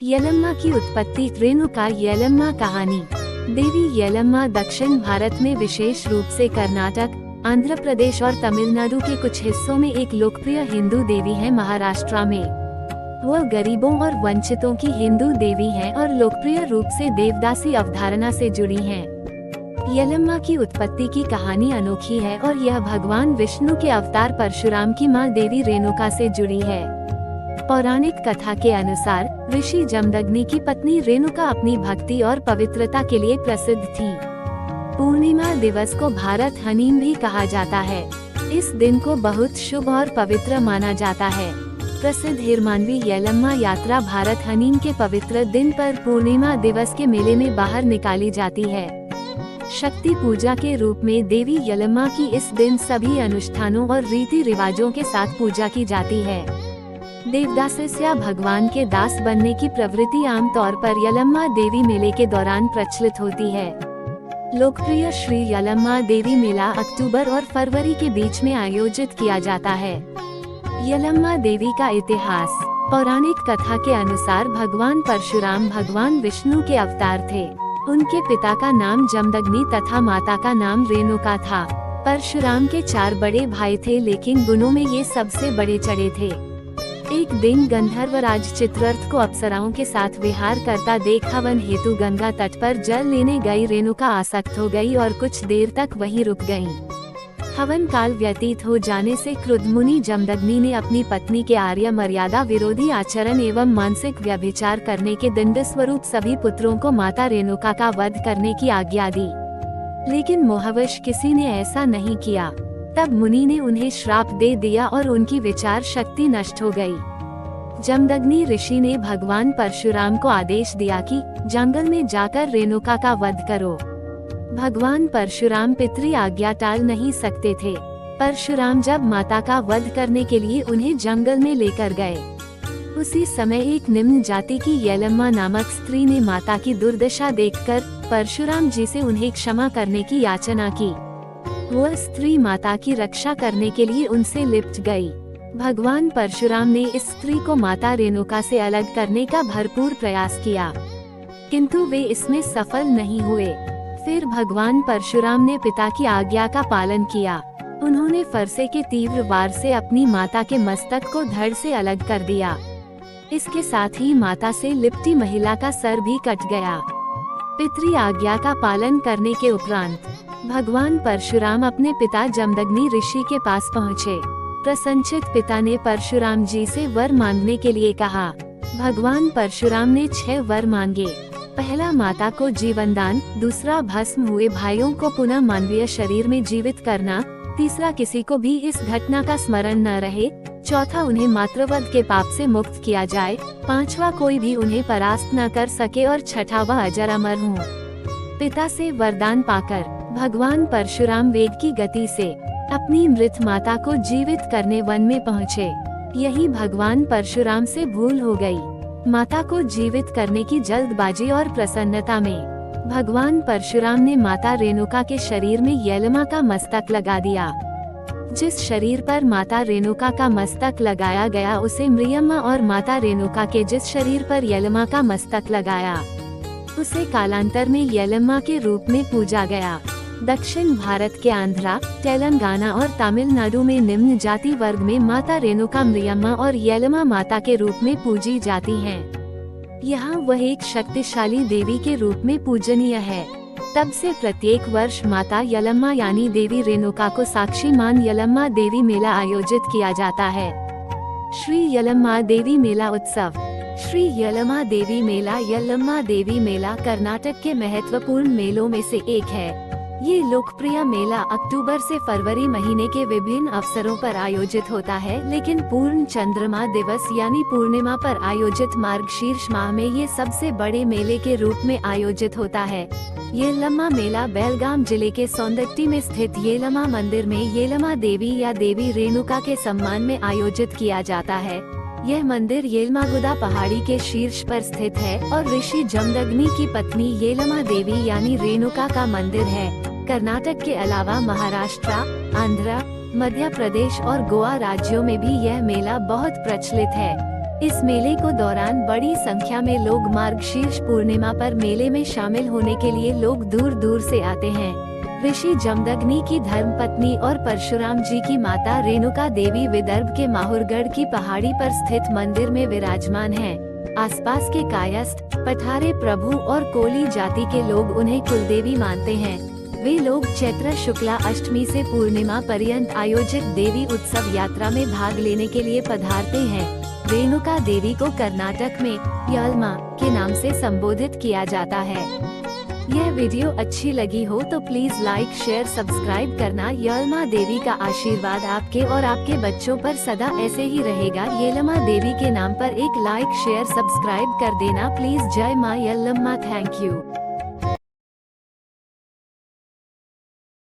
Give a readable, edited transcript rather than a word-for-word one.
यलम्मा की उत्पत्ति। रेणुका यलम्मा कहानी। देवी यलम्मा दक्षिण भारत में विशेष रूप से कर्नाटक, आंध्र प्रदेश और तमिलनाडु के कुछ हिस्सों में एक लोकप्रिय हिंदू देवी है। महाराष्ट्र में वह गरीबों और वंचितों की हिंदू देवी है और लोकप्रिय रूप से देवदासी अवधारणा से जुड़ी हैं। यलम्मा की उत्पत्ति की कहानी अनोखी है और यह भगवान विष्णु के अवतार परशुराम की मां देवी रेणुका से जुड़ी है। पौराणिक कथा के अनुसार ऋषि जमदग्नि की पत्नी रेणुका अपनी भक्ति और पवित्रता के लिए प्रसिद्ध थी। पूर्णिमा दिवस को भारत हनीम भी कहा जाता है। इस दिन को बहुत शुभ और पवित्र माना जाता है। प्रसिद्ध हिरमानवी यलम्मा यात्रा भारत हनीम के पवित्र दिन पर पूर्णिमा दिवस के मेले में बाहर निकाली जाती है। शक्ति पूजा के रूप में देवी यलम्मा की इस दिन सभी अनुष्ठानों और रीति रिवाजों के साथ पूजा की जाती है। देवदास या भगवान के दास बनने की प्रवृत्ति आमतौर पर यलम्मा देवी मेले के दौरान प्रचलित होती है। लोकप्रिय श्री यलम्मा देवी मेला अक्टूबर और फरवरी के बीच में आयोजित किया जाता है। यलम्मा देवी का इतिहास। पौराणिक कथा के अनुसार भगवान परशुराम भगवान विष्णु के अवतार थे। उनके पिता का नाम जमदग्नि तथा माता का नाम रेणुका था। परशुराम के 4 बड़े भाई थे, लेकिन गुणों में ये सबसे बड़े चढ़े थे। एक दिन गंधर्वराज चित्ररथ को अप्सराओं के साथ विहार करता देख हवन हेतु गंगा तट पर जल लेने गई रेणुका आसक्त हो गई और कुछ देर तक वहीं रुक गईं। हवन काल व्यतीत हो जाने से क्रुद्ध मुनि जमदग्नि ने अपनी पत्नी के आर्य मर्यादा विरोधी आचरण एवं मानसिक व्यभिचार करने के दंड स्वरूप सभी पुत्रों को माता रेणुका का वध करने की आज्ञा दी, लेकिन मोहवश किसी ने ऐसा नहीं किया। तब मुनि ने उन्हें श्राप दे दिया और उनकी विचार शक्ति नष्ट हो गई। जमदग्नि ऋषि ने भगवान परशुराम को आदेश दिया कि जंगल में जाकर रेणुका का वध करो। भगवान परशुराम पितरी आज्ञा टाल नहीं सकते थे। परशुराम जब माता का वध करने के लिए उन्हें जंगल में लेकर गए, उसी समय एक निम्न जाति की यलम्मा नामक स्त्री ने माता की दुर्दशा देखकर परशुराम जी से उन्हें क्षमा करने की याचना की। वह स्त्री माता की रक्षा करने के लिए उनसे लिपट गई। भगवान परशुराम ने इस स्त्री को माता रेणुका से अलग करने का भरपूर प्रयास किया, किंतु वे इसमें सफल नहीं हुए। फिर भगवान परशुराम ने पिता की आज्ञा का पालन किया। उन्होंने फरसे के तीव्र वार से अपनी माता के मस्तक को धड़ से अलग कर दिया। इसके साथ ही माता से लिपटी महिला का सर भी कट गया। पितरी आज्ञा का पालन करने के उपरांत भगवान परशुराम अपने पिता जमदग्नि ऋषि के पास पहुँचे। प्रसन्नचित्त पिता ने परशुराम जी से वर मांगने के लिए कहा। भगवान परशुराम ने 6 वर मांगे। पहला माता को जीवन दान, दूसरा भस्म हुए भाइयों को पुनः मानवीय शरीर में जीवित करना, तीसरा किसी को भी इस घटना का स्मरण न रहे, चौथा उन्हें मातृवध के पाप से मुक्त किया जाए, पांचवा कोई भी उन्हें परास्त न कर सके और छठा वह अजर अमर हो। पिता से वरदान पाकर भगवान परशुराम वेग की गति से अपनी मृत माता को जीवित करने वन में पहुँचे। यही भगवान परशुराम से भूल हो गई। माता को जीवित करने की जल्दबाजी और प्रसन्नता में भगवान परशुराम ने माता रेणुका के शरीर में यलम्मा का मस्तक लगा दिया। जिस शरीर पर माता रेणुका का मस्तक लगाया गया उसे मृयम्मा और माता रेणुका के जिस शरीर पर यलम्मा का मस्तक लगाया उसे कालांतर में यलम्मा के रूप में पूजा गया। दक्षिण भारत के आंध्रा, तेलंगाना और तमिलनाडु में निम्न जाति वर्ग में माता रेणुका मृयम्मा और यलम्मा माता के रूप में पूजी जाती हैं। यहाँ वह एक शक्तिशाली देवी के रूप में पूजनीय है। तब से प्रत्येक वर्ष माता यलम्मा यानी देवी रेणुका को साक्षी मान यलम्मा देवी मेला आयोजित किया जाता है। श्री यलम्मा देवी मेला उत्सव। श्री यलम्मा देवी मेला यलम्मा देवी मेला कर्नाटक के महत्वपूर्ण मेलों में से एक है। ये लोकप्रिय मेला अक्टूबर से फरवरी महीने के विभिन्न अवसरों पर आयोजित होता है, लेकिन पूर्ण चंद्रमा दिवस यानी पूर्णिमा पर आयोजित मार्गशीर्ष माह में ये सबसे बड़े मेले के रूप में आयोजित होता है। यलम्मा मेला बेलगाम जिले के सौंदट्टी में स्थित यलम्मा मंदिर में यलम्मा देवी या देवी रेणुका के सम्मान में आयोजित किया जाता है। यह मंदिर येलमागुदा पहाड़ी के शीर्ष पर स्थित है और ऋषि जमदग्नि की पत्नी यलम्मा देवी यानी रेणुका का मंदिर है। कर्नाटक के अलावा महाराष्ट्र, आंध्र, मध्य प्रदेश और गोवा राज्यों में भी यह मेला बहुत प्रचलित है। इस मेले को दौरान बड़ी संख्या में लोग मार्गशीर्ष पूर्णिमा पर मेले में शामिल होने के लिए लोग दूर दूर से आते हैं। ऋषि जमदग्नि की धर्मपत्नी और परशुराम जी की माता रेणुका देवी विदर्भ के माहुरगढ़ की पहाड़ी पर स्थित मंदिर में विराजमान हैं। आसपास के कायस्थ, पठारे प्रभु और कोली जाति के लोग उन्हें कुलदेवी मानते हैं। वे लोग चैत्र शुक्ला अष्टमी से पूर्णिमा पर्यंत आयोजित देवी उत्सव यात्रा में भाग लेने के लिए पधारते हैं। रेणुका देवी को कर्नाटक में यलमा के नाम से संबोधित किया जाता है। यह वीडियो अच्छी लगी हो तो प्लीज लाइक, शेयर, सब्सक्राइब करना। यलमा देवी का आशीर्वाद आपके और आपके बच्चों पर सदा ऐसे ही रहेगा। यलमा देवी के नाम पर एक लाइक, शेयर, सब्सक्राइब कर देना प्लीज। जय मां यल्लम्मा। Thank you.